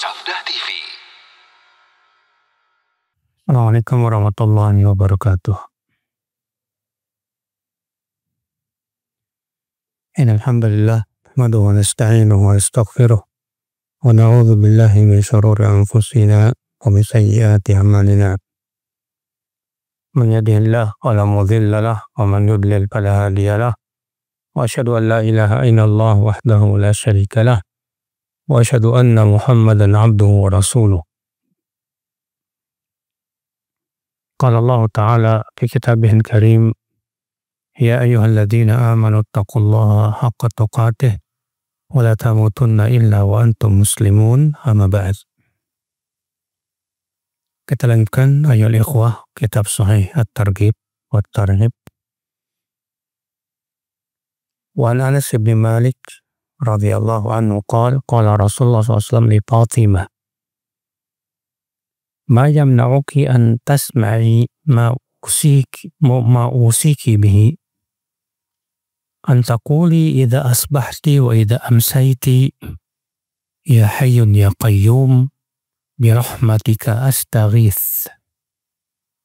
Sabda TV. Assalamualaikum warahmatullahi wabarakatuh. Alhamdulillah, nahmaduhu wa nasta'inuhu wa nastaghfiruh wa na'udzu billahi min shururi anfusina wa min sayyiati a'malina. Man yahdihillahu fala mudilla lahu wa man yudlil fala hadiya lahu. Wa asyhadu an la ilaha illallah wahdahu la syarika lah. Wa asyhadu anna Muhammadan abduhu wa rasuluh. Qala Allah Ta'ala fi kitabihil karim, ya ayyuhalladzina amanu taqullaha haqqa tuqatih wa la tamutunna illa wa antum muslimun, amma ba'd. Kita lanjutkan ayyuhal ikhwah kitab Sahih At-Targhib wa At-Tarhib. Wa an Anas bin Malik radhiyallahu anhu qala Rasulullah SAW li Fatimah, ma yamna'uki an tasma'i ma usiki bihi an taquli idza asbahti wa idza amsayti ya hayyun ya qayyum bi rahmatika astaghits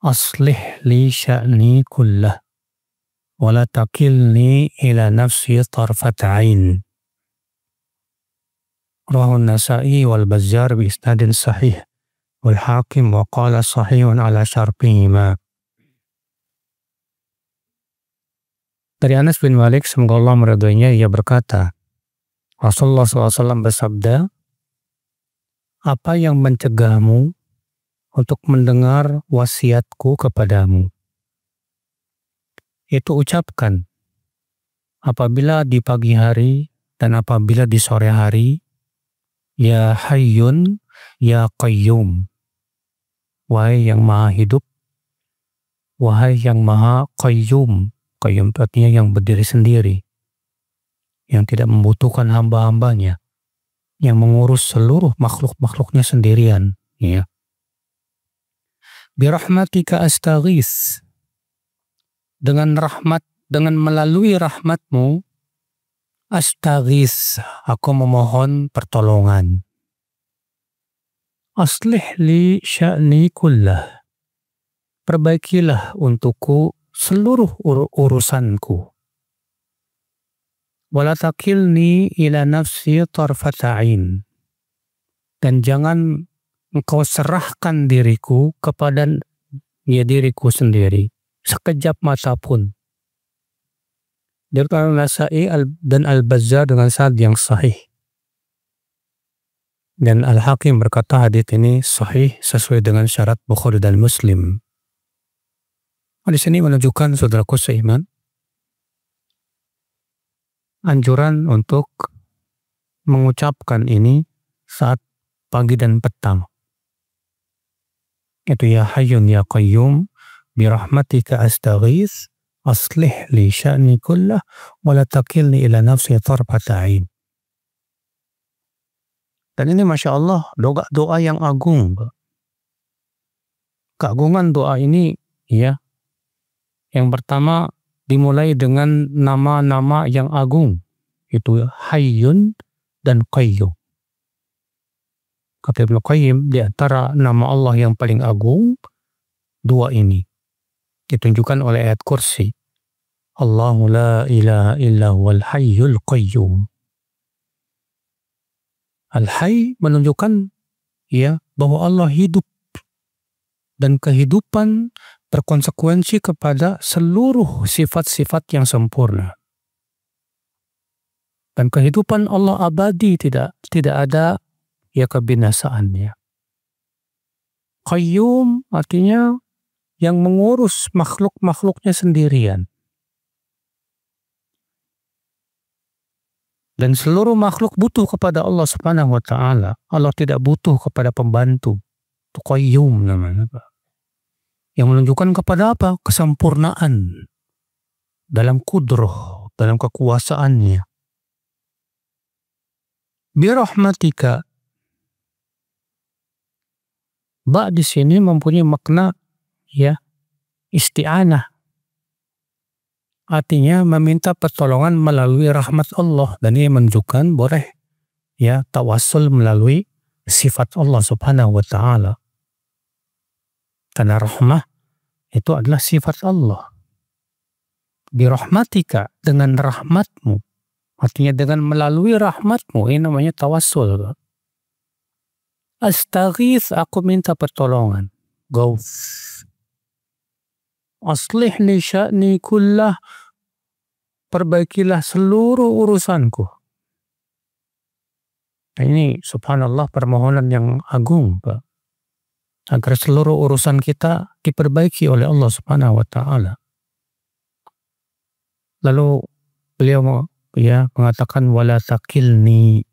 aslih li sya'ni kullah wa la takilni ila nafsi tarfat 'ain. Rawahu An-Nasa'i wal Bazzar bi isnadin sahih wal Hakim wa qala sahihun ala syartihima. Dari Anas bin Malik, semoga Allah meridhoinya, ia berkata, Rasulullah SAW bersabda, apa yang mencegahmu untuk mendengar wasiatku kepadamu? Itu ucapkan apabila di pagi hari dan apabila di sore hari, ya hayyun ya qayyum, wahai yang maha hidup, wahai yang maha qayyum. Qayyum artinya yang berdiri sendiri, yang tidak membutuhkan hamba-hambanya, yang mengurus seluruh makhluk-makhluknya sendirian, ya. Birahmatika astaghits, dengan rahmat, dengan melalui rahmatmu, astaghits, aku memohon pertolongan. Aslih li sya'ni kullah, perbaikilah untukku seluruh urusanku. Wala takilni ila nafsi tarfat 'ain, dan jangan engkau serahkan diriku kepada diriku sendiri sekejap mata pun. Dari An-Nasa'i dan Al-Bazzar dengan sanad yang sahih. Dan Al-Hakim berkata hadits ini sahih sesuai dengan syarat Bukhari dan Muslim. Hadis ini menunjukkan, saudaraku seiman, anjuran untuk mengucapkan ini saat pagi dan petang. Itu ya hayyun ya qayyum bi rahmatika astaghits aslih li sya'ni kullah wa la takilni ila nafsi tarfat 'ain. Dan ini Masya Allah doa yang agung. Keagungan doa ini, ya, yang pertama dimulai dengan nama-nama yang agung, itu hayyun dan qayyum. Kata Ibnu Qayyim, di antara nama Allah yang paling agung, dua ini ditunjukkan oleh ayat kursi. Allahu la ilaha illa huwal hayyul qayyum. Al-Hayy menunjukkan, ya, bahwa Allah hidup, dan kehidupan berkonsekuensi kepada seluruh sifat-sifat yang sempurna. Dan kehidupan Allah abadi, tidak ada ya kebinasaannya. Qayyum artinya yang mengurus makhluk-makhluknya sendirian. Dan seluruh makhluk butuh kepada Allah Subhanahu wa Ta'ala. Allah tidak butuh kepada pembantu. Itu Qayyum namanya. Yang menunjukkan kepada apa? Kesempurnaan dalam kudrah, dalam kekuasaannya. Birahmatika, ba di sini mempunyai makna, ya, isti'anah. Artinya meminta pertolongan melalui rahmat Allah, dan ini menunjukkan boleh, ya, tawassul melalui sifat Allah Subhanahu wa Ta'ala. Karena rahmah itu adalah sifat Allah. Birahmatika, dengan rahmatmu. Artinya dengan melalui rahmatmu, ini namanya tawassul. Astaghith, aku minta pertolongan. Gauth. Aslih li sya'ni kullah, perbaikilah seluruh urusanku. Ini subhanallah permohonan yang agung, Pak. Agar seluruh urusan kita diperbaiki oleh Allah Subhanahu wa Ta'ala. Lalu beliau mengatakan wala takilni,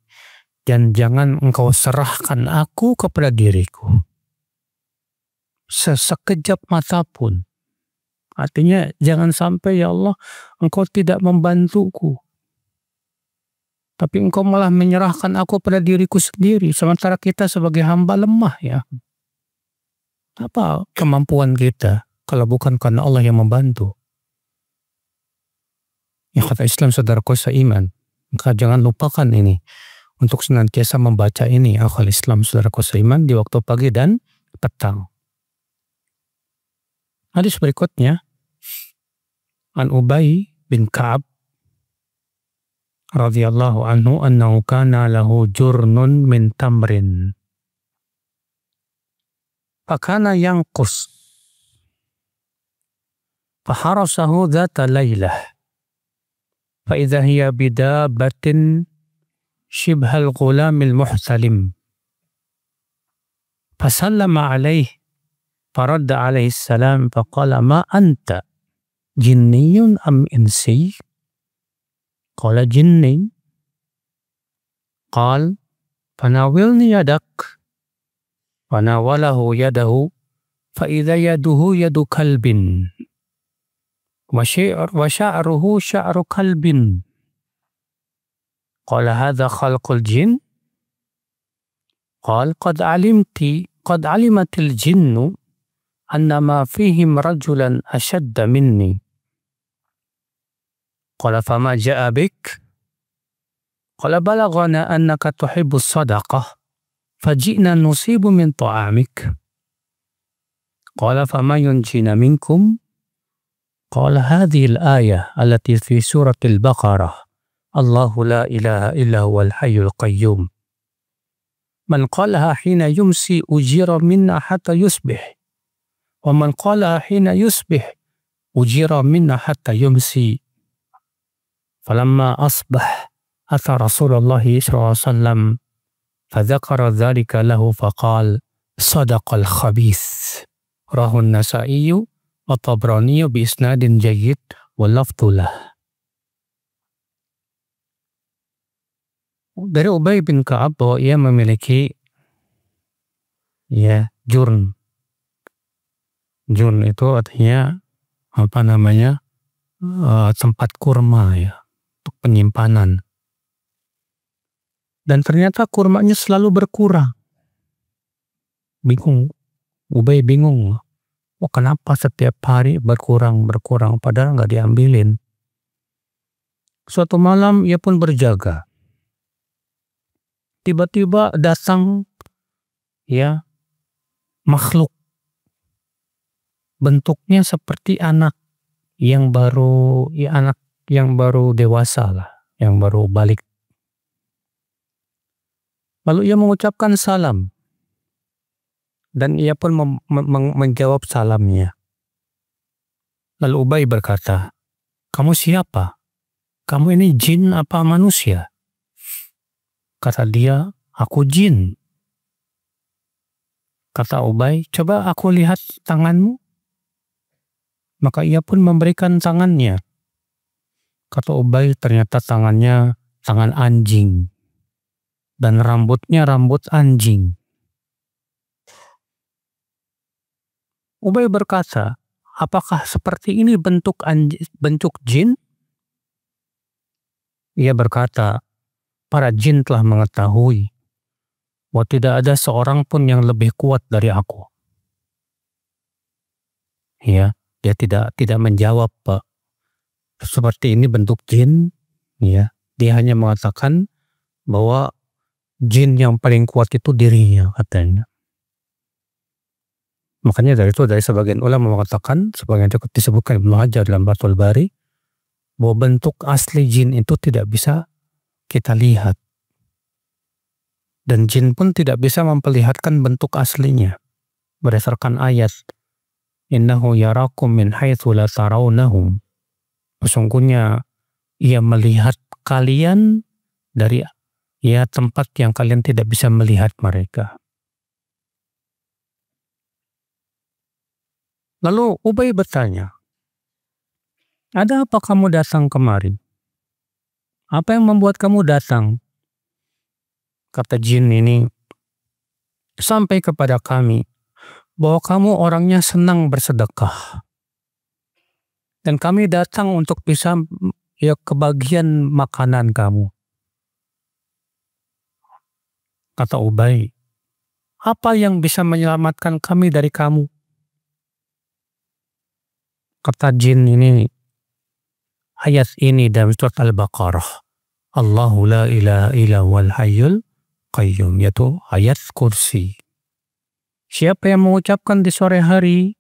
dan jangan engkau serahkan aku kepada diriku sesekejap mata pun. Artinya jangan sampai ya Allah engkau tidak membantuku, tapi engkau malah menyerahkan aku pada diriku sendiri, sementara kita sebagai hamba lemah ya. Apa kemampuan kita kalau bukan karena Allah yang membantu? Ya kata Islam saudaraku seiman, maka jangan lupakan ini untuk senantiasa membaca ini akhal Islam saudaraku seiman di waktu pagi dan petang. Hadis berikutnya an Ubay bin Ka'ab radhiyallahu anhu annahu kana lahu jurnun min tamrin fakana yanqus faharasahu dhata laylah fa idza hiya bidabatin shibhal ghulamil muhtalim fasallama alaihi faradda alaihi salam faqala ma anta jinniyun am insi qala jinni qal fanawilni yadak fanawalahu yadahu fa idza yaduhu yadu kalbin wa sya'ruhu sya'ru kalbin qala hadha khalqul jin qal qad alimatil jinnu annama fihim rajulan ashadda minni qala fama ja'a bik qala balaghana annaka tuhibbus sadaqah faji'na nusibu min ta'amik qala fama yunjina minkum qala hadhihi al-ayah allati fi suratil baqarah Allahu la ilaha illa huwal hayyul qayyum man qalaha hina yumsi ujira minna hatta yusbih wa man qalaha hina yusbih ujira minna hatta yumsi falamma asbah ata Rasulullah sallallahu alaihi wasallam fadzakara dzalika lahu faqal sadaqal khabith rawahu an-Nasa'i wa Tabrani bi isnadin jayyid wa lafdhulah. Dari Ubay bin Ka'ab bahwa ia memiliki jurn. Jurn itu artinya tempat kurma ya, untuk penyimpanan. Dan ternyata kurmanya selalu berkurang. Bingung. Ubay bingung. Oh, kenapa setiap hari berkurang padahal nggak diambilin. Suatu malam ia pun berjaga. Tiba-tiba datang makhluk. Bentuknya seperti anak yang baru dewasa lah, yang baru balik. Lalu ia mengucapkan salam dan ia pun menjawab salamnya. Lalu Ubay berkata, "Kamu siapa? Kamu ini jin apa manusia?" Kata dia, "Aku jin." Kata Ubay, "Coba aku lihat tanganmu." Maka ia pun memberikan tangannya. Kata Ubay, ternyata tangannya tangan anjing. Dan rambutnya rambut anjing. Ubay berkata, "Apakah seperti ini bentuk jin?" Ia berkata, "Para jin telah mengetahui bahwa tidak ada seorang pun yang lebih kuat dari aku." Ya, dia tidak menjawab, Pak, seperti ini bentuk jin. Ya, dia hanya mengatakan bahwa jin yang paling kuat itu dirinya katanya. Makanya dari sebagian ulama mengatakan, sebagian itu disebutkan Ibnu Hajar dalam Fathul Bari, bahwa bentuk asli jin itu tidak bisa kita lihat. Dan jin pun tidak bisa memperlihatkan bentuk aslinya. Berdasarkan ayat, innahu yarakum min haitsu la tarawnahum. Sesungguhnya ia melihat kalian dari tempat yang kalian tidak bisa melihat mereka. Lalu Ubay bertanya, ada apa kamu datang kemari? Apa yang membuat kamu datang? Kata jin ini, sampai kepada kami bahwa kamu orangnya senang bersedekah. Dan kami datang untuk bisa kebagian makanan kamu. Kata Ubay, apa yang bisa menyelamatkan kami dari kamu? Kata jin ini, ayat ini dalam surat Al-Baqarah. Allahu la ilaha illa wal hayyul qayyum, yaitu ayat kursi. Siapa yang mengucapkan di sore hari,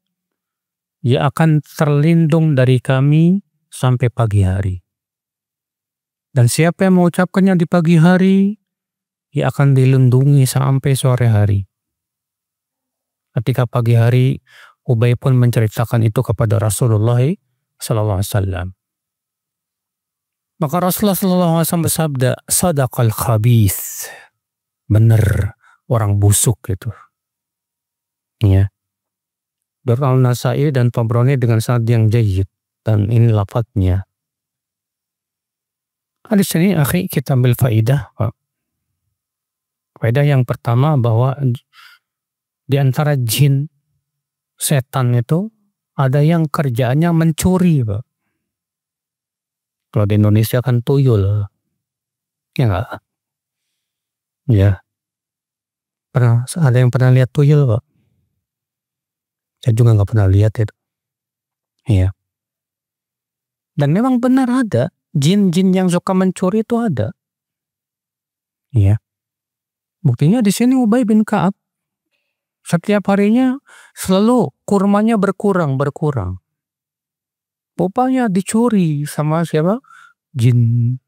ia akan terlindung dari kami sampai pagi hari. Dan siapa yang mengucapkannya di pagi hari, ia akan dilindungi sampai sore hari. Ketika pagi hari, Ubay pun menceritakan itu kepada Rasulullah SAW. Maka Rasulullah SAW bersabda, sadaqal khabith. Benar, orang busuk itu. Ya. Berkal Nasai dan Tabrani dengan sanad yang jayyid. Dan ini lafadznya. Hadis ini akhi kita ambil faidah. Faidah yang pertama bahwa di antara jin, setan itu ada yang kerjaannya mencuri, Pak. Kalau di Indonesia kan tuyul. Ya enggak? Ya. Ada yang pernah lihat tuyul, Pak? Saya juga nggak pernah lihat itu. Iya. Dan memang benar ada jin-jin yang suka mencuri itu ada. Iya. Buktinya di sini Ubay bin Ka'ab setiap harinya selalu kurmanya berkurang. Rupanya dicuri sama siapa? Jin.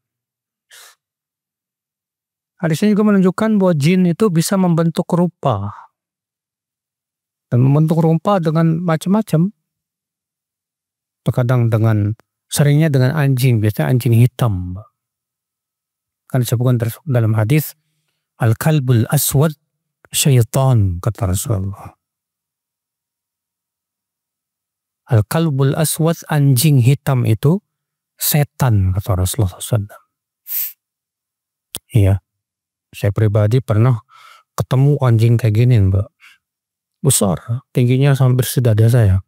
Hadisnya juga menunjukkan bahwa jin itu bisa membentuk rupa. Dan membentuk rupa dengan macam-macam. Terkadang seringnya dengan anjing, biasanya anjing hitam. Kan disebutkan dalam hadis, al-kalbul aswad syaitan, kata Rasulullah. Al-kalbul aswad, anjing hitam itu setan, kata Rasulullah SAW. Iya. Saya pribadi pernah ketemu anjing kayak gini, Mbak. Besar, tingginya hampir sedada saya.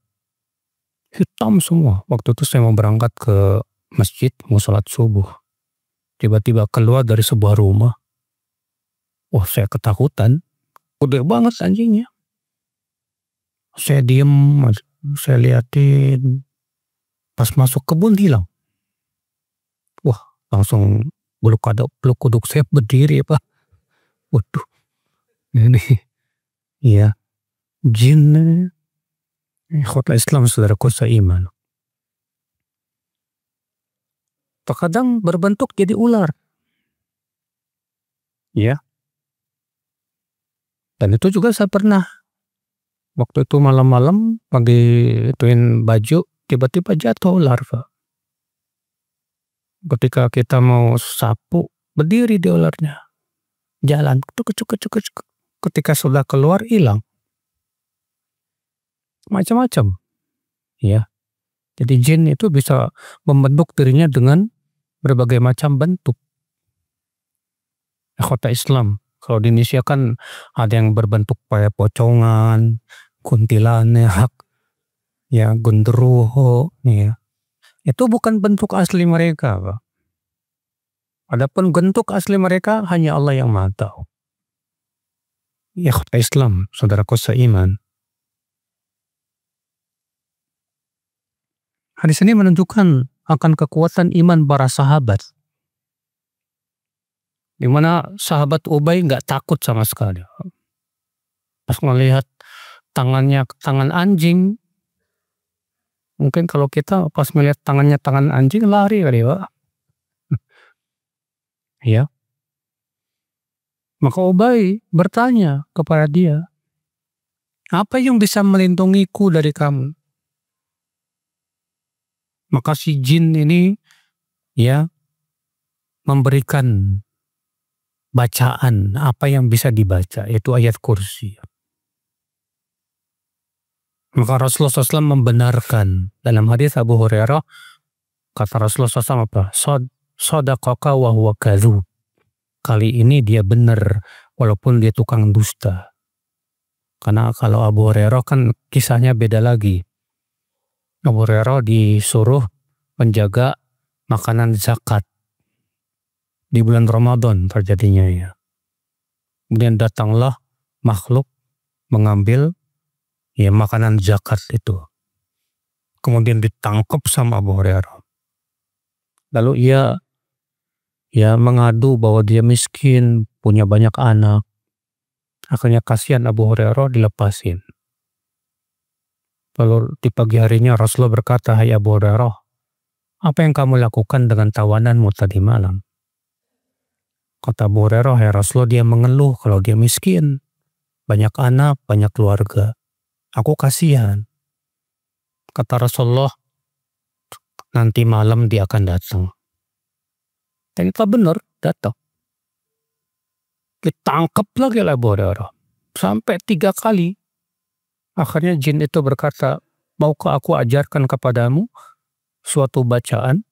Hitam semua. Waktu itu saya mau berangkat ke masjid, mau sholat subuh. Tiba-tiba keluar dari sebuah rumah. Wah, saya ketakutan. Udah banget anjingnya. Saya diem, saya liatin. Pas masuk kebun hilang. Wah, langsung bulu kuduk saya berdiri, Pak. Waduh. Ini. Iya. Jin. Ikhwatul Islam, saudaraku seiman. Terkadang berbentuk jadi ular. Ya. Dan itu juga saya pernah. Waktu itu malam-malam pagi ituin baju, tiba-tiba jatuh ular, Pak. Ketika kita mau sapu, berdiri di ularnya. Jalan. Ketika sudah keluar, hilang. Macam-macam. Ya. Jadi jin itu bisa membentuk dirinya dengan berbagai macam bentuk. Kota Islam. Kalau di Indonesia kan ada yang berbentuk kayak pocongan, kuntilanak, ya genderuwo, ya. Itu bukan bentuk asli mereka, Pak. Adapun bentuk asli mereka hanya Allah yang Maha tahu. Ya kota Islam, saudaraku seiman. Hadis ini menunjukkan akan kekuatan iman para sahabat. Di mana sahabat Ubay nggak takut sama sekali. Pas ngelihat tangannya tangan anjing, mungkin kalau kita pas melihat tangannya tangan anjing lari kali Pak. Ya. Maka Ubay bertanya kepada dia, apa yang bisa melindungiku dari kamu? Maka si jin ini ya memberikan bacaan apa yang bisa dibaca, yaitu ayat kursi. Maka Rasulullah SAW membenarkan dalam hadis Abu Hurairah, kata Rasulullah SAW apa? Shadaqaka wa huwa kadzub. Kali ini dia benar walaupun dia tukang dusta. Karena kalau Abu Hurairah kan kisahnya beda lagi. Abu Hurairah disuruh menjaga makanan zakat di bulan Ramadan terjadinya ya. Kemudian datanglah makhluk mengambil ya makanan zakat itu. Kemudian ditangkap sama Abu Hurairah. Lalu ia mengadu bahwa dia miskin, punya banyak anak. Akhirnya kasihan Abu Hurairah dilepasin. Lalu di pagi harinya Rasulullah berkata, hai Abu Hurairah, apa yang kamu lakukan dengan tawananmu tadi malam? Kata Abu Hurairah, ya Rasulullah, dia mengeluh kalau dia miskin. Banyak anak, banyak keluarga. Aku kasihan. Kata Rasulullah, nanti malam dia akan datang. Dan itu benar, datang. Ditangkap lagi oleh Abu Hurairah. Sampai 3 kali. Akhirnya jin itu berkata, maukah aku ajarkan kepadamu suatu bacaan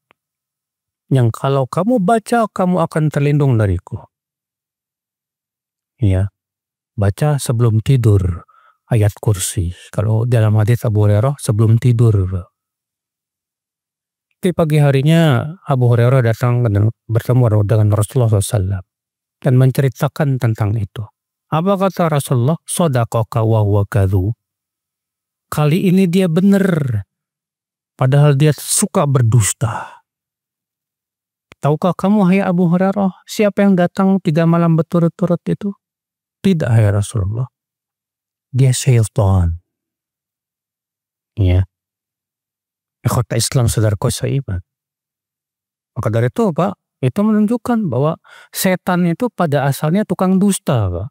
yang kalau kamu baca, kamu akan terlindung dariku. Ya, baca sebelum tidur ayat kursi. Kalau dalam hadis Abu Hurairah sebelum tidur. Di pagi harinya Abu Hurairah datang dan bertemu dengan Rasulullah SAW dan menceritakan tentang itu. Apa kata Rasulullah? Shadaqaka wa huwa kadzub. Kali ini dia benar, padahal dia suka berdusta. Tahukah kamu, hai Abu Hurairah, siapa yang datang 3 malam berturut-turut itu? Tidak, hai Rasulullah. Dia syaitan. Ya. Ikhwata Islam saudaraku seiman. Maka dari itu Pak, itu menunjukkan bahwa setan itu pada asalnya tukang dusta Pak.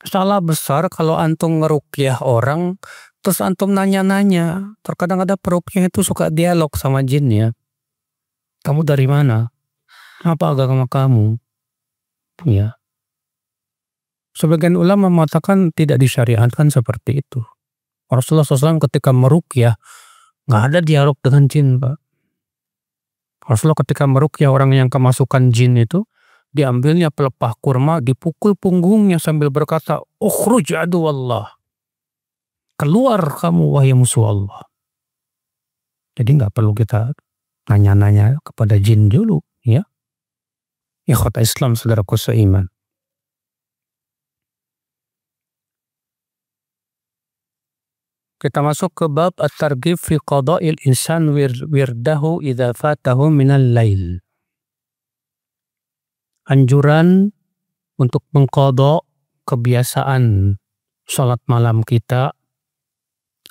Salah besar kalau antum ngeruqyah orang, terus antum nanya-nanya. Terkadang ada peruqyah itu suka dialog sama jinnya. Kamu dari mana? Apa agama kamu? Ya. Sebagian ulama mengatakan tidak disyariatkan seperti itu. Rasulullah SAW ketika meruqyah, nggak ada dialog dengan jin Pak. Rasulullah ketika meruqyah orang yang kemasukan jin itu, diambilnya pelepah kurma, dipukul punggungnya sambil berkata, ukhruj aduwallah. Keluar kamu wahai musuh Allah. Jadi nggak perlu kita nanya-nanya kepada jin dulu. Ya. Ikhwata Islam saudaraku seiman. Kita masuk ke bab at-targhib fi qada'il insan wirdahu idza fatahu minal lail. Anjuran untuk mengqadha kebiasaan salat malam kita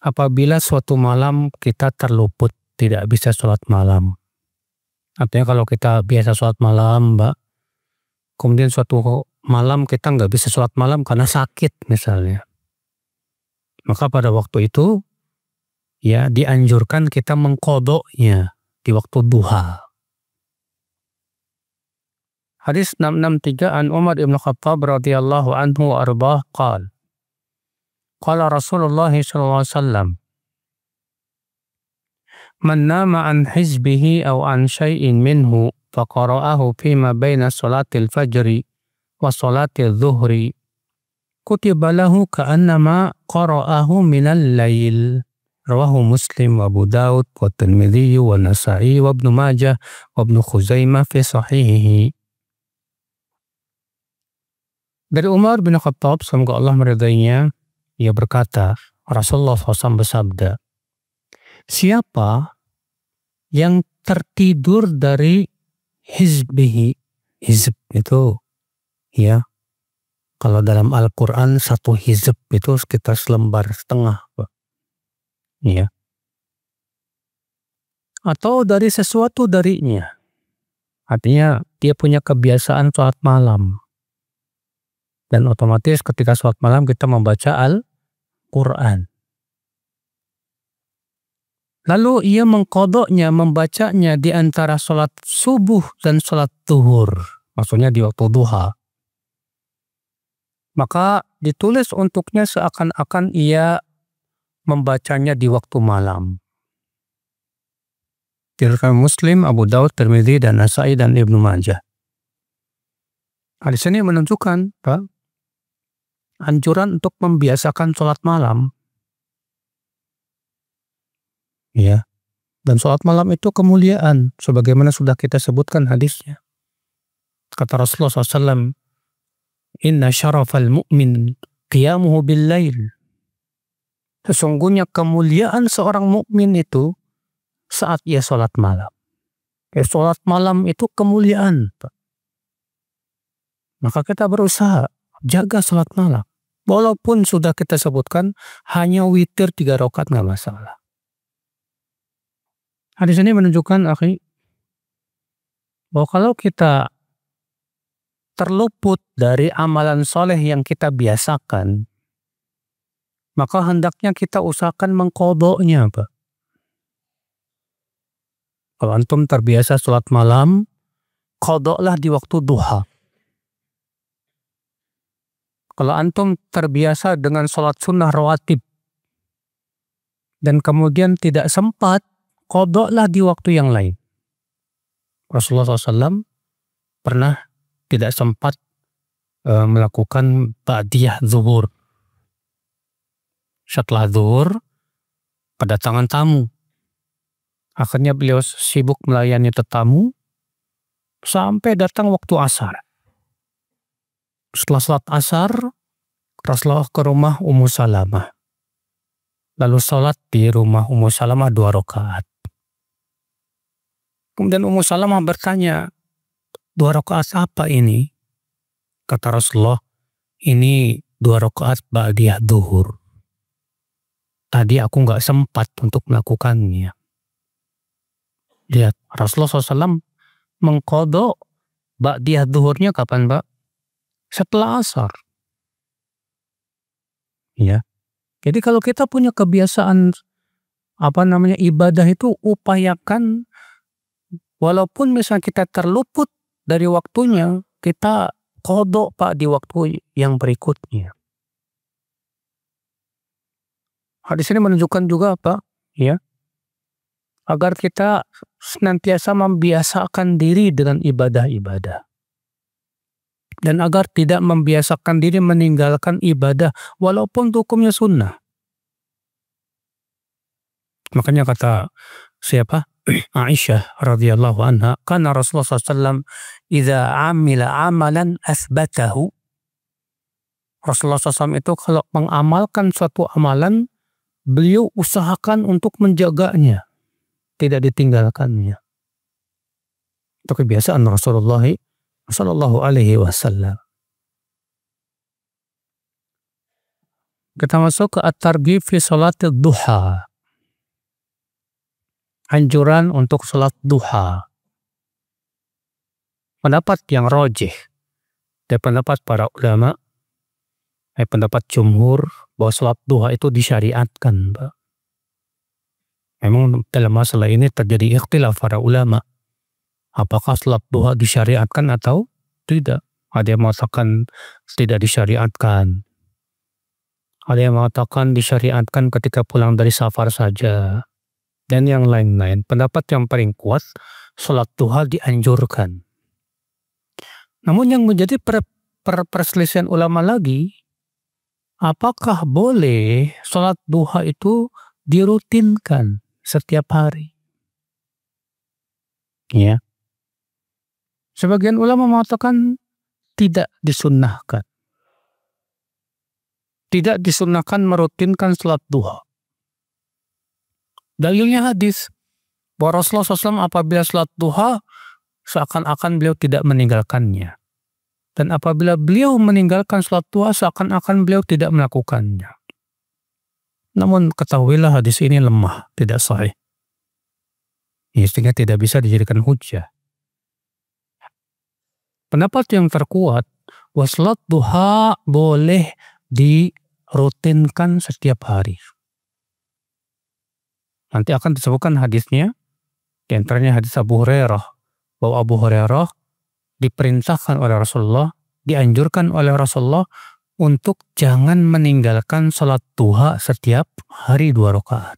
apabila suatu malam kita terluput tidak bisa salat malam. Artinya kalau kita biasa salat malam, Mbak, kemudian suatu malam kita nggak bisa salat malam karena sakit misalnya. Maka pada waktu itu ya dianjurkan kita mengqadhanya di waktu duha. Hadis 663 an Umar ibn Khattab radhiyallahu anhu wa arbah qala qala Rasulullah sallallahu alaihi wasallam man nama an hizbihi aw an syai'in minhu faqara'ahu fima baina salatil fajri wa salatil dhuhri kutiba lahu ka'annama qara'ahu minal lail. Rawahu Muslim wa Abu Daud wa Tirmidzi wa Nasa'i wa Ibnu Majah wa Ibnu Khuzaimah fi sahihihi. Dari Umar bin Khattab, semoga Allah meridainya, ia berkata, Rasulullah SAW bersabda, siapa yang tertidur dari hizbihi, Hizb itu ya, kalau dalam Al-Quran satu hizb itu sekitar selembar setengah, Pak. Ya. Atau dari sesuatu darinya. Artinya dia punya kebiasaan sholat malam. Dan otomatis ketika sholat malam kita membaca Al-Quran. Lalu ia mengqadanya, membacanya di antara sholat subuh dan sholat zuhur. Maksudnya di waktu duha. Maka ditulis untuknya seakan-akan ia membacanya di waktu malam. Diriwayatkan Muslim, Abu Daud, Tirmidzi, dan Nasa'i dan Ibnu Majah. Hadis ini menunjukkan anjuran untuk membiasakan sholat malam. Ya. Dan sholat malam itu kemuliaan, sebagaimana sudah kita sebutkan hadisnya. Kata Rasulullah SAW, Inna syarafal mu'min qiyamuhu bil lail. Sesungguhnya kemuliaan seorang mukmin itu saat ia sholat malam. Sholat malam itu kemuliaan, Pak. Maka kita berusaha jaga sholat malam. Walaupun sudah kita sebutkan hanya witir 3 rakaat nggak masalah. Hadis ini menunjukkan bahwa kalau kita terluput dari amalan soleh yang kita biasakan, maka hendaknya kita usahakan mengqadanya, Pak. Kalau antum terbiasa sholat malam, qadoklah di waktu duha. Kalau antum terbiasa dengan sholat sunnah rawatib dan kemudian tidak sempat, qadoklah di waktu yang lain. Rasulullah SAW pernah tidak sempat melakukan ba'diyah zuhur. Setelah zuhur, kedatangan tamu. Akhirnya beliau sibuk melayani tetamu sampai datang waktu asar. Setelah sholat asar, Rasulullah ke rumah Ummu Salamah. Lalu sholat di rumah Ummu Salamah 2 rakaat. Kemudian Ummu Salamah bertanya, 2 rakaat apa ini? Kata Rasulullah, ini 2 rakaat ba'diyah zuhur. Tadi aku nggak sempat untuk melakukannya. Lihat, Rasulullah SAW mengqadha ba'diyah zuhurnya kapan, Pak? Setelah asar. Ya. Jadi kalau kita punya kebiasaan ibadah itu, upayakan walaupun misalnya kita terluput dari waktunya, kita qadha, Pak, di waktu yang berikutnya. Hadis ini menunjukkan juga, Pak, ya, agar kita senantiasa membiasakan diri dengan ibadah-ibadah. Dan agar tidak membiasakan diri meninggalkan ibadah walaupun hukumnya sunnah. Makanya kata siapa? Aisyah radhiyallahu anha, karena Rasulullah SAW idza amila amalan asbatahu. Rasulullah SAW itu kalau mengamalkan suatu amalan, beliau usahakan untuk menjaganya, tidak ditinggalkannya. Itu kebiasaan Rasulullah sallallahu alaihi wasallam. Kita masuk ke at-targhib fi salatid duha. Anjuran untuk salat duha. Pendapat yang rajih dan pendapat para ulama, pendapat jumhur, bahwa salat duha itu disyariatkan, Pak. Memang dalam masalah ini terjadi ikhtilaf para ulama. Apakah salat duha disyariatkan atau tidak? Ada yang mengatakan tidak disyariatkan. Ada yang mengatakan disyariatkan ketika pulang dari safar saja. Dan yang lain-lain. Pendapat yang paling kuat, salat duha dianjurkan. Namun yang menjadi perselisihan ulama lagi, apakah boleh salat duha itu dirutinkan setiap hari? Ya. Sebagian ulama mengatakan tidak disunnahkan. Tidak disunnahkan merutinkan salat duha. Dalilnya hadis bahwa Rasulullah SAW apabila salat duha seakan-akan beliau tidak meninggalkannya. Dan apabila beliau meninggalkan salat duha, seakan-akan beliau tidak melakukannya. Namun ketahuilah hadis ini lemah, tidak sahih. Sehingga tidak bisa dijadikan hujjah. Pendapat yang terkuat, salat duha boleh dirutinkan setiap hari. Nanti akan disebutkan hadisnya, di antaranya hadis Abu Hurairah, bahwa Abu Hurairah diperintahkan oleh Rasulullah, dianjurkan oleh Rasulullah untuk jangan meninggalkan salat duha setiap hari 2 rakaat.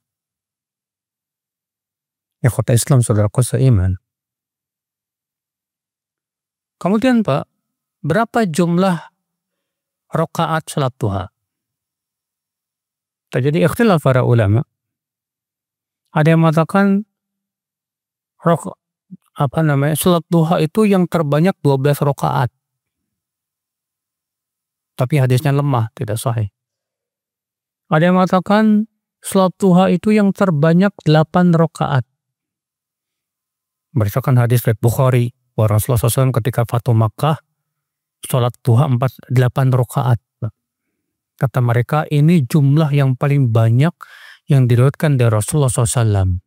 Ikhwata Islam, saudaraku seiman. Kemudian Pak, berapa jumlah rakaat salat duha? Terjadi ikhtilaf para ulama. Ada yang mengatakan salat duha itu yang terbanyak 12 rakaat. Tapi hadisnya lemah, tidak sahih. Ada yang mengatakan salat duha itu yang terbanyak 8 rakaat. Berdasarkan hadis riwayat Bukhari, bahwa Rasulullah SAW ketika Fatu Makkah salat duha 8 rakaat. Kata mereka ini jumlah yang paling banyak yang diriwayatkan dari Rasulullah SAW.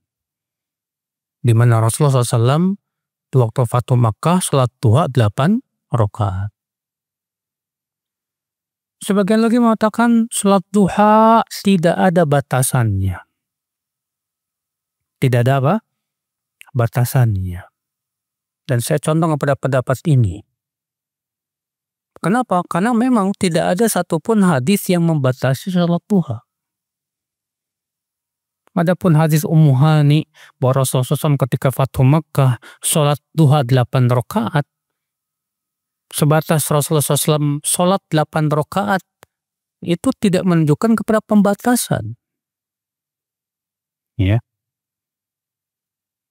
Di mana Rasulullah SAW di waktu Fatu Makkah salat duha 8 rakaat. Sebagian lagi mengatakan salat duha tidak ada batasannya. Tidak ada apa? Batasannya. Dan saya condong kepada pendapat ini. Kenapa? Karena memang tidak ada satupun hadis yang membatasi salat duha. Adapun hadis Ummu Hani bahwa Rasulullah SAW ketika Fatu Makkah salat duha 8 rakaat, sebatas Rasulullah SAW salat 8 rakaat, itu tidak menunjukkan kepada pembatasan. Ya.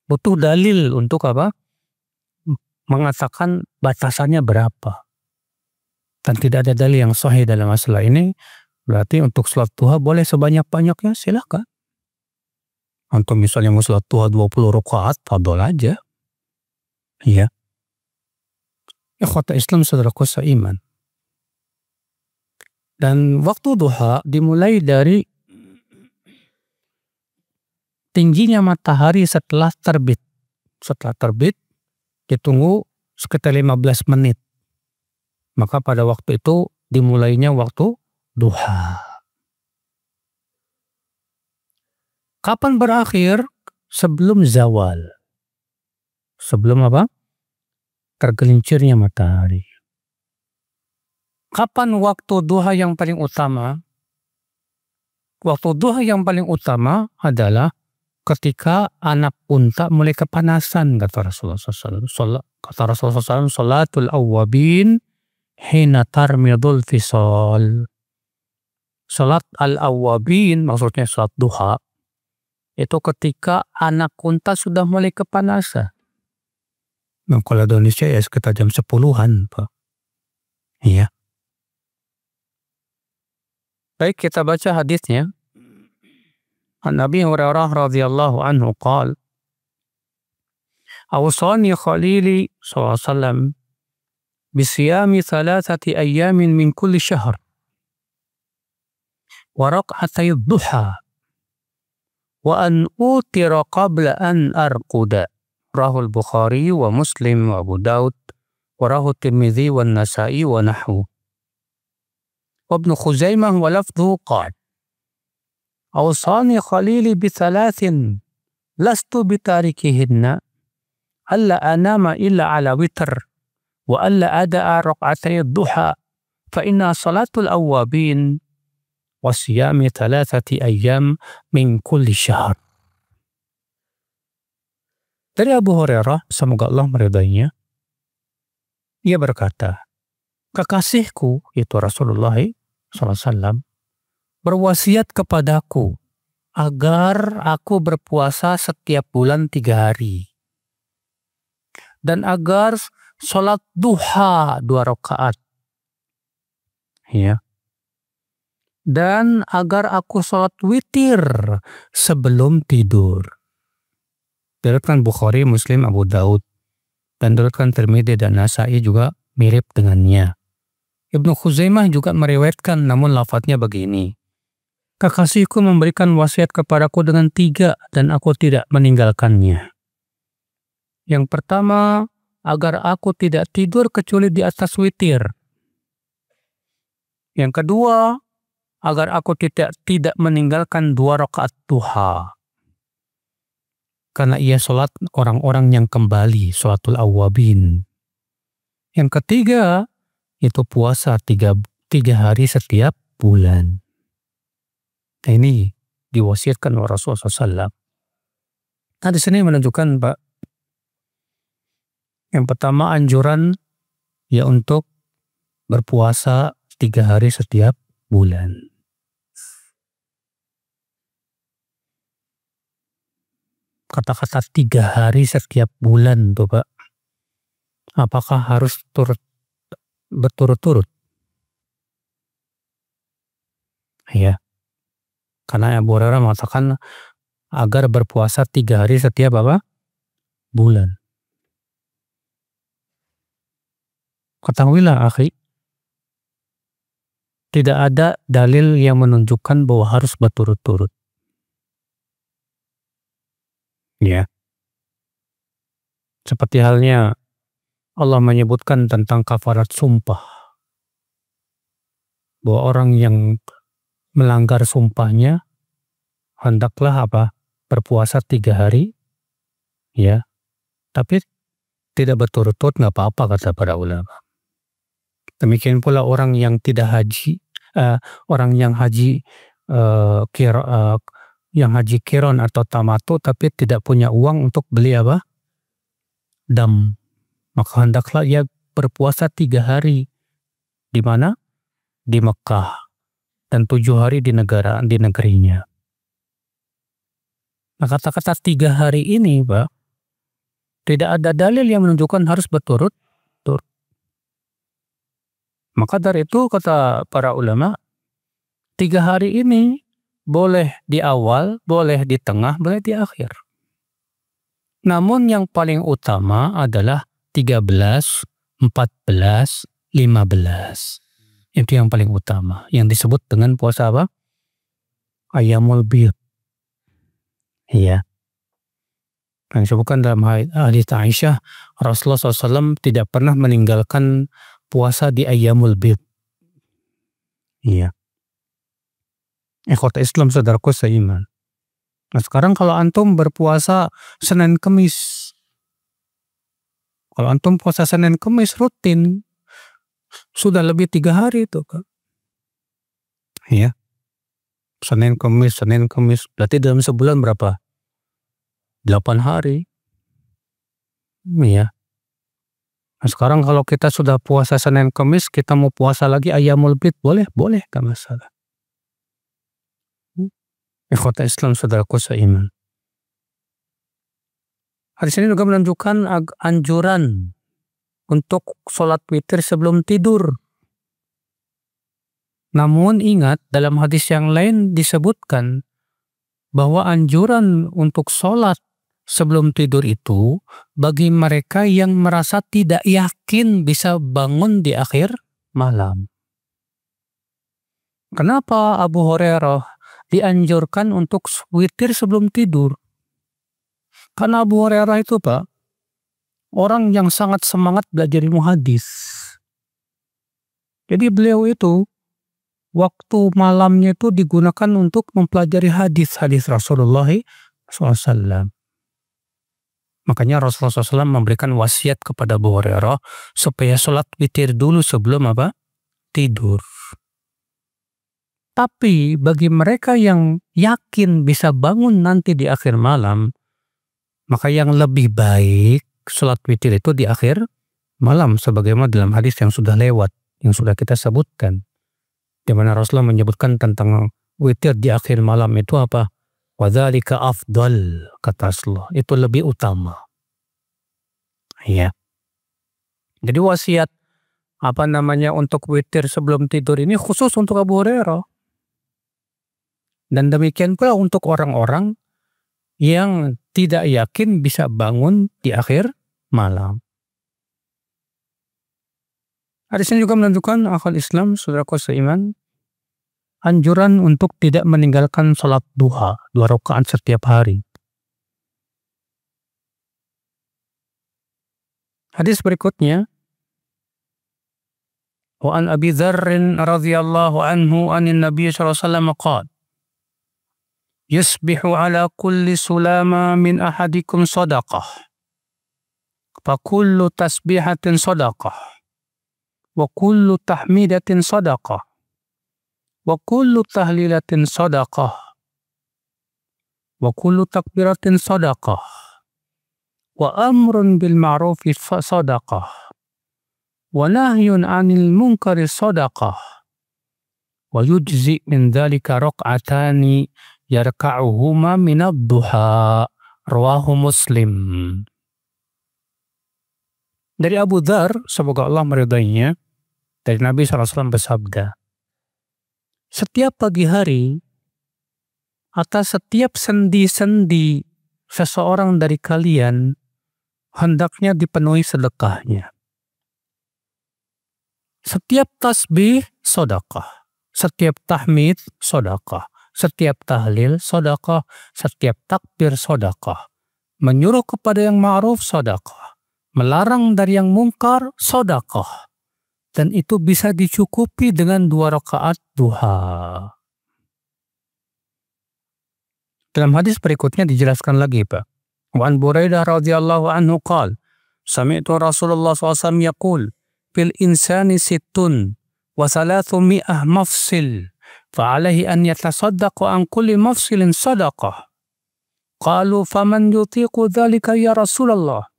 Butuh dalil untuk apa? Mengatakan batasannya berapa. Dan tidak ada dalil yang sahih dalam masalah ini. Berarti untuk salat duha boleh sebanyak-banyaknya, silakan. Untuk misalnya mau salat duha 20 rakaat, fadol aja. Ya. Ikhwata Islam, saudaraku seiman. Dan waktu duha dimulai dari tingginya matahari setelah terbit. Setelah terbit, ditunggu sekitar 15 menit. Maka pada waktu itu dimulainya waktu duha. Kapan berakhir? Sebelum zawal. Sebelum apa? Tergelincirnya matahari. Kapan waktu duha yang paling utama? Waktu duha yang paling utama adalah ketika anak unta mulai kepanasan, kata Rasulullah SAW. Kata Rasulullah SAW, salatul awwabin hina tarmidul fisal. Salat al-awwabin, maksudnya salat duha, itu ketika anak unta sudah mulai kepanasan. Nah, kalau di Indonesia ya sekitar jam 10-an, Pak. Iya. Baik, kita baca hadisnya. An Nabi Hurairah radhiyallahu anhu qala, awsani khalili sallallahu alaihi wasallam bisiyami 3 ayyamin min kulli syahr wa raq'atay duha wa an utira qabla an arquda. Rahul Bukhari wa Muslim wa Abu Daud wa rahu Tirmidzi wa Nasa'i wa nahwu. Wa Ibnu Khuzaimah wa lafdhu qala awsani khalili bi 3 lastu bitarikihinna alla anama illa ala witr wa alla ada'a raq'atay duha fa inna salatul awwabin wa siyami 3 ayyam min kulli syahr. Dari Abu Hurairah, semoga Allah meridainya, ia berkata, kekasihku, itu Rasulullah SAW, berwasiat kepadaku agar aku berpuasa setiap bulan 3 hari. Dan agar sholat duha 2 rakaat. Ya. Dan agar aku sholat witir sebelum tidur. Diriwayatkan Bukhari, Muslim, Abu Daud. Dan diriwayatkan Tirmidzi dan Nasa'i juga mirip dengannya. Ibnu Khuzaimah juga meriwayatkan namun lafadznya begini. Kekasihku memberikan wasiat kepadaku dengan 3 dan aku tidak meninggalkannya. Yang pertama, agar aku tidak tidur kecuali di atas witir. Yang kedua, agar aku tidak meninggalkan 2 rakaat duha. Karena ia sholat orang-orang yang kembali, sholatul awwabin. Yang ketiga, itu puasa 3 hari setiap bulan. Nah, ini diwasiatkan oleh Rasulullah SAW. Nah, di sini menunjukkan, Pak, yang pertama anjuran ya untuk berpuasa 3 hari setiap bulan. Kata-kata 3 hari setiap bulan tuh, Pak. Apakah harus berturut-turut? Ya. Karena Abu Hurairah mengatakan agar berpuasa 3 hari setiap bulan. Ketahuilah, akhi, tidak ada dalil yang menunjukkan bahwa harus berturut-turut. Ya. Seperti halnya Allah menyebutkan tentang kafarat sumpah. Bahwa orang yang melanggar sumpahnya hendaklah berpuasa 3 hari. Ya. Tapi tidak berturut-turut nggak apa-apa kata para ulama. Demikian pula orang yang tidak haji, orang yang haji kiron atau tamatu tapi tidak punya uang untuk beli dam, maka hendaklah ia berpuasa 3 hari di mana? Di Mekah dan 7 hari di negerinya. Nah, kata-kata 3 hari ini, Pak, tidak ada dalil yang menunjukkan harus berturut-turut. Maka dari itu kata para ulama, 3 hari ini boleh di awal, boleh di tengah, boleh di akhir. Namun yang paling utama adalah 13, 14, 15. Itu yang paling utama. Yang disebut dengan puasa Ayyamul Bid. Iya. Yang disebutkan dalam hadits Aisyah, Rasulullah SAW tidak pernah meninggalkan puasa di Ayyamul Bid. Iya. Ikhwata Islam saudaraku seiman. Nah, sekarang kalau antum berpuasa Senin Kemis. Kalau antum puasa Senin Kemis rutin, sudah lebih 3 hari itu, Kak. Iya. Senin Kemis. Berarti dalam sebulan berapa? 8 hari. Iya. Nah, sekarang kalau kita sudah puasa Senin Kemis, kita mau puasa lagi Ayyamul Bid, boleh, gak masalah. Ikhwata Islam saudaraku seiman. Hadis ini juga menunjukkan anjuran untuk sholat witir sebelum tidur. Namun ingat, dalam hadis yang lain disebutkan bahwa anjuran untuk sholat sebelum tidur itu bagi mereka yang merasa tidak yakin bisa bangun di akhir malam. Kenapa Abu Hurairah dianjurkan untuk witir sebelum tidur? Karena Abu Hurairah itu, Pak, orang yang sangat semangat belajar ilmu hadis. Jadi beliau itu waktu malamnya itu digunakan untuk mempelajari hadis-hadis Rasulullah SAW. Makanya Rasulullah SAW memberikan wasiat kepada Abu Hurairah supaya sholat witir dulu sebelum tidur. Tapi bagi mereka yang yakin bisa bangun nanti di akhir malam, maka yang lebih baik sholat witir itu di akhir malam, sebagaimana dalam hadis yang sudah lewat, yang sudah kita sebutkan, di mana Rasulullah menyebutkan tentang witir di akhir malam itu apa? Wadzalika afdal, kata Rasulullah, itu lebih utama. Ya. Jadi wasiat untuk witir sebelum tidur ini khusus untuk Abu Hurairah. Dan demikian pula untuk orang-orang yang tidak yakin bisa bangun di akhir malam. Hadis ini juga menunjukkan akal Islam, saudaraku seiman, anjuran untuk tidak meninggalkan sholat duha, 2 rakaat setiap hari. Hadis berikutnya, wa an Abi Dzarr radhiyallahu anhu anin Nabi sallallahu alaihi wasallam qala yusbihu ala kulli sulama min ahadikum sadaqah fa kullu tasbihatin sadaqah wa kullu tahmidatin sadaqah wa kullu tahlilatin sadaqah wa kullu takbiratin sadaqah wa amrun bil ma'rufi sadaqah wa nahyun 'anil munkari sadaqah wa yujzi min dzalika rak'atani yarka'uhuma minad duha, rawahu Muslim. Dari Abu Dzar, semoga Allah meridainya, dari Nabi SAW bersabda, setiap pagi hari atas setiap sendi-sendi seseorang dari kalian hendaknya dipenuhi sedekahnya. Setiap tasbih sedekah, setiap tahmid sedekah, setiap tahlil sedekah, setiap takbir sedekah, menyuruh kepada yang ma'ruf sedekah, melarang dari yang mungkar sedekah, dan itu bisa dicukupi dengan 2 rakaat duha. Dalam hadis berikutnya dijelaskan lagi, Pak. Wa an Buraidah radhiyallahu anhu qala sami'tu Rasulullah SAW yaqul fil insani sittun wa 300 mafsil fa alaihi an yatasaddaqa an kulli mafsilin sadaqah. Qalu faman yutiqu dhalika ya Rasulullah?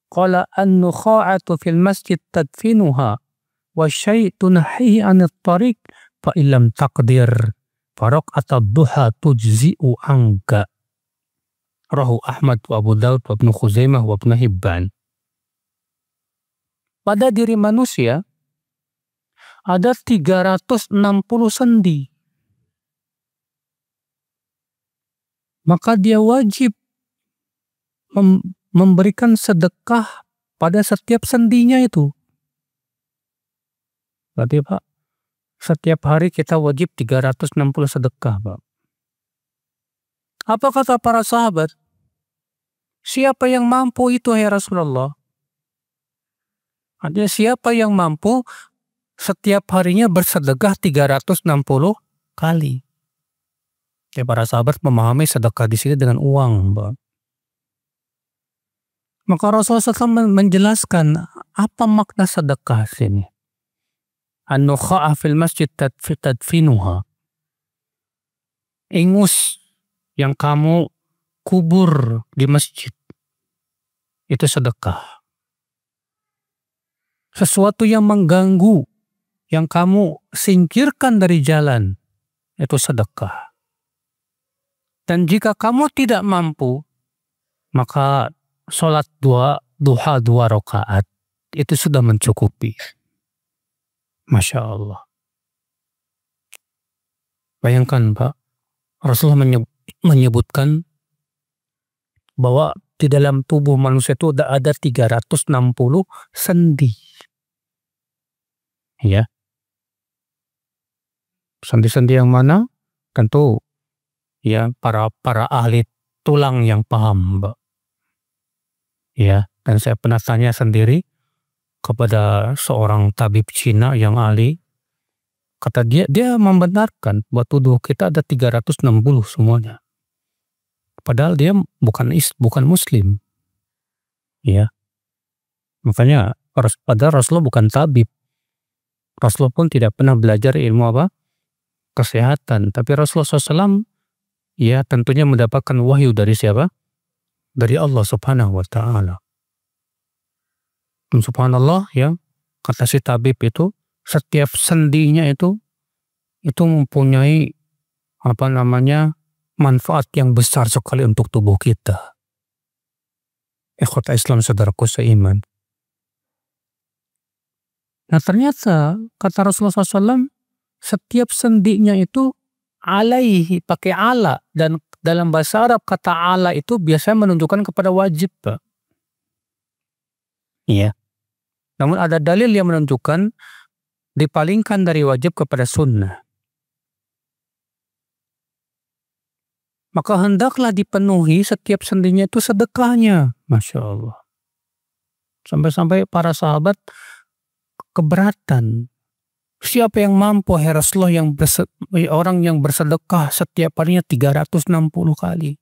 Qala an-nukha'atu fil masjid tadfinuha wa syai' tunhihi 'anit tariq fa illam taqdir faraq'at ad-duha tujzi'u anka. Rawahu Ahmad wa Abu Daud wa Ibnu Khuzaimah wa Ibnu Hibban. Pada diri manusia ada 360 sendi. Maka dia wajib memberikan sedekah pada setiap sendinya itu. Berarti Pak, setiap hari kita wajib 360 sedekah, Pak. Apa kata para sahabat? Siapa yang mampu itu ya Rasulullah? Artinya siapa yang mampu setiap harinya bersedekah 360 kali? Ya, para sahabat memahami sedekah di sini dengan uang, Pak. Maka Rasulullah SAW menjelaskan apa makna sedekah sini. An-nukha'ah fil masjid tadfinuha. Ingus yang kamu kubur di masjid itu sedekah. Sesuatu yang mengganggu yang kamu singkirkan dari jalan itu sedekah. Dan jika kamu tidak mampu, maka sholat duha 2 rakaat itu sudah mencukupi. Masya Allah. Bayangkan Pak, Rasulullah menyebutkan bahwa di dalam tubuh manusia itu ada 360 sendi. Ya. Sendi-sendi yang mana? Tentu ya para ahli tulang yang paham, Mbak. Ya, dan saya pernah tanya sendiri kepada seorang tabib Cina yang ahli. Kata dia membenarkan bahwa tubuh kita ada 360 semuanya. Padahal dia bukan muslim. Ya. Makanya padahal Rasulullah bukan tabib. Rasulullah pun tidak pernah belajar ilmu apa? Kesehatan. Tapi Rasulullah SAW ya tentunya mendapatkan wahyu dari siapa? Dari Allah Subhanahu wa Ta'ala. Subhanallah ya, kata si tabib itu setiap sendinya itu mempunyai manfaat yang besar sekali untuk tubuh kita. Ikhwata Islam saudaraku seiman. Nah ternyata kata Rasulullah SAW setiap sendinya itu alaihi, pakai ala, dan dalam bahasa Arab kata ala itu biasanya menunjukkan kepada wajib, Pak. Iya. Namun ada dalil yang menunjukkan dipalingkan dari wajib kepada sunnah. Maka hendaklah dipenuhi setiap sendinya itu sedekahnya. Masya Allah. Sampai-sampai para sahabat keberatan. Siapa yang mampu, hai Rasulullah, orang yang bersedekah setiap harinya 360 kali.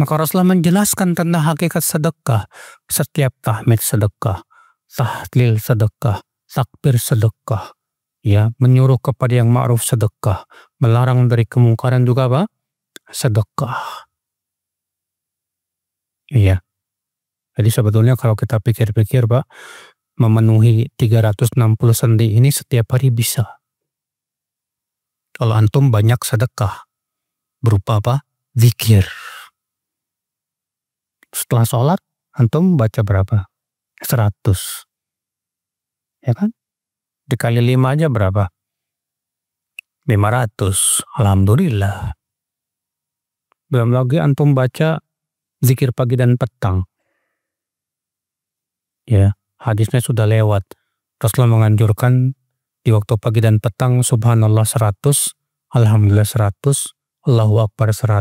Maka Rasulullah menjelaskan tentang hakikat sedekah. Setiap tahmid sedekah, tahlil sedekah, takbir sedekah. Ya, menyuruh kepada yang ma'ruf sedekah, melarang dari kemungkaran juga apa? Sedekah. Iya. Jadi sebetulnya kalau kita pikir-pikir, Pak, memenuhi 360 sendi ini setiap hari bisa. Kalau antum banyak sedekah berupa apa? Zikir. Setelah sholat antum baca berapa? 100. Ya kan? Dikali 5 aja berapa? 500. Alhamdulillah. Belum lagi antum baca zikir pagi dan petang. Ya, hadisnya sudah lewat. Rasulullah menganjurkan di waktu pagi dan petang subhanallah 100, alhamdulillah 100, Allahu akbar 100,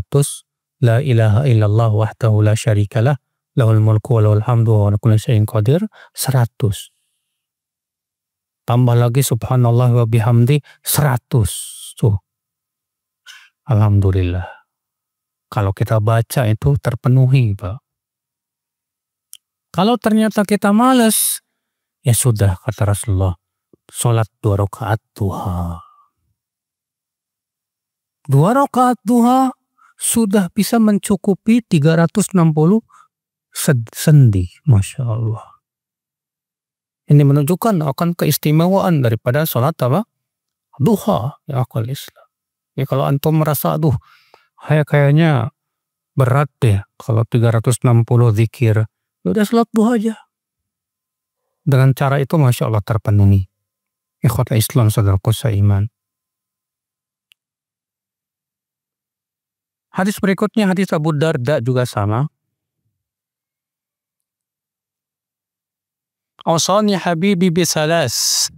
la ilaha illallah wahdahu la syarikalah, lahul mulku wa lahul hamdu wa ala kulli syai'in qadir 100. Tambah lagi subhanallah wa bihamdi 100. Tuh. Alhamdulillah. Kalau kita baca itu terpenuhi, Pak. Kalau ternyata kita malas, ya sudah, kata Rasulullah, sholat 2 rakaat duha. 2 rakaat duha sudah bisa mencukupi 360 sendi. Masya Allah. Ini menunjukkan akan keistimewaan daripada sholat apa? Duha. Ya akal Islam. Ya kalau antum merasa, aduh, kayaknya berat deh kalau 360 zikir. Udah sholat duha aja. Dengan cara itu Masya Allah terpenuhi. Ikhwata Islam saudaraku seiman. Hadis berikutnya hadis Abu Darda juga sama. Awsani habibi bisalas.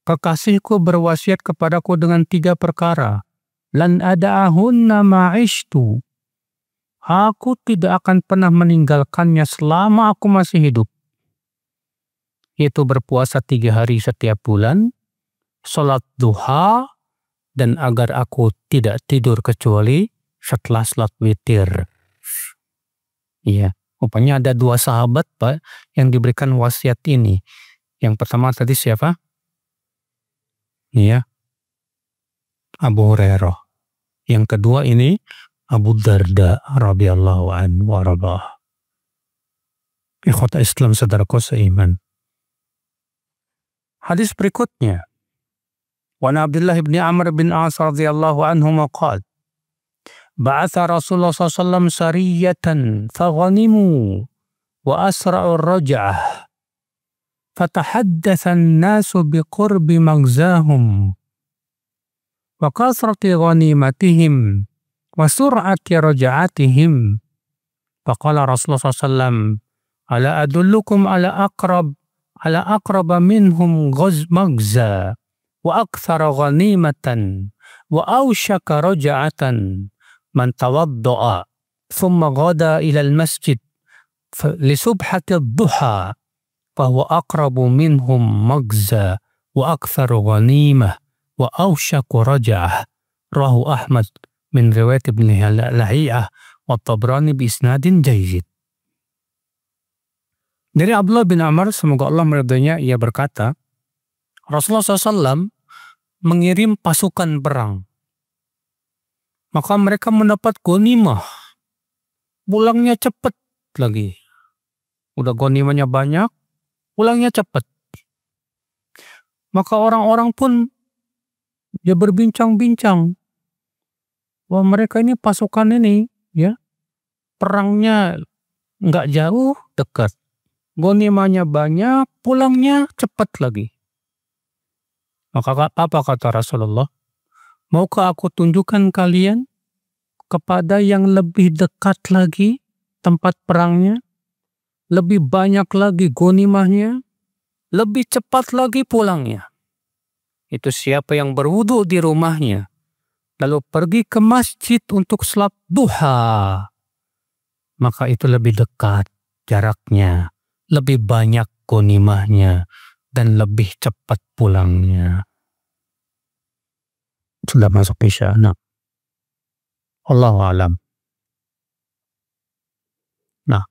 Kekasihku berwasiat kepadaku dengan 3 perkara. Lan ada'ahunna ma'ishtu. Aku tidak akan pernah meninggalkannya selama aku masih hidup. Yaitu berpuasa 3 hari setiap bulan, sholat duha, dan agar aku tidak tidur kecuali setelah sholat witir. Iya, rupanya ada 2 sahabat, Pak, yang diberikan wasiat ini. Yang pertama tadi siapa? Iya, Abu Hurairah. Yang kedua ini Abu Darda radhiyallahu anhu wa radhah. Ikhwata Islam saudaraku seiman. Hadis berikutnya. Wa Abdullah bin Amr bin As radhiyallahu anhuma qala ba'atha Rasulullah sallallahu sariyatan faghanimu wa asra'u ar-raj'ah fatahaddatha an-nasu biqurbi maghzahum wa kasrati ghanimatihim wa sur'ati raj'atihim faqala Rasulullah sallallahu ala adullukum ala aqraba minhum maghza wa akthara ghanimatan wa awshaka raj'atan man tawadda'a thumma ghada ila al-masjid li subhati ad-duha fahuwa aqrabu minhum maghza wa aktharu ghanimah wa awshaku raj'ah rawahu Ahmad min riwayat Ibn Lahiyah wa Tabrani bi isnadin jayyid. Dari Abdullah bin Amr, semoga Allah meridainya, ia berkata, Rasulullah SAW mengirim pasukan perang. Maka mereka mendapat ghanimah. Pulangnya cepat lagi. Udah ghanimahnya banyak, pulangnya cepat. Maka orang-orang pun dia berbincang-bincang. Wah, mereka ini pasukan ini, ya, perangnya nggak jauh, dekat. Ghanimahnya banyak, pulangnya cepat lagi. Maka apa kata Rasulullah? Maukah aku tunjukkan kalian kepada yang lebih dekat lagi tempat perangnya, lebih banyak lagi ghanimahnya, lebih cepat lagi pulangnya. Itu siapa yang berwudu di rumahnya, lalu pergi ke masjid untuk salat duha, maka itu lebih dekat jaraknya, lebih banyak ghanimahnya, dan lebih cepat pulangnya. Sudah masuk isya. Nah, Allahu alam. Nah,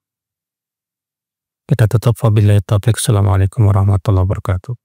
kita tutup wabillahi taufiq. Assalamualaikum warahmatullahi wabarakatuh.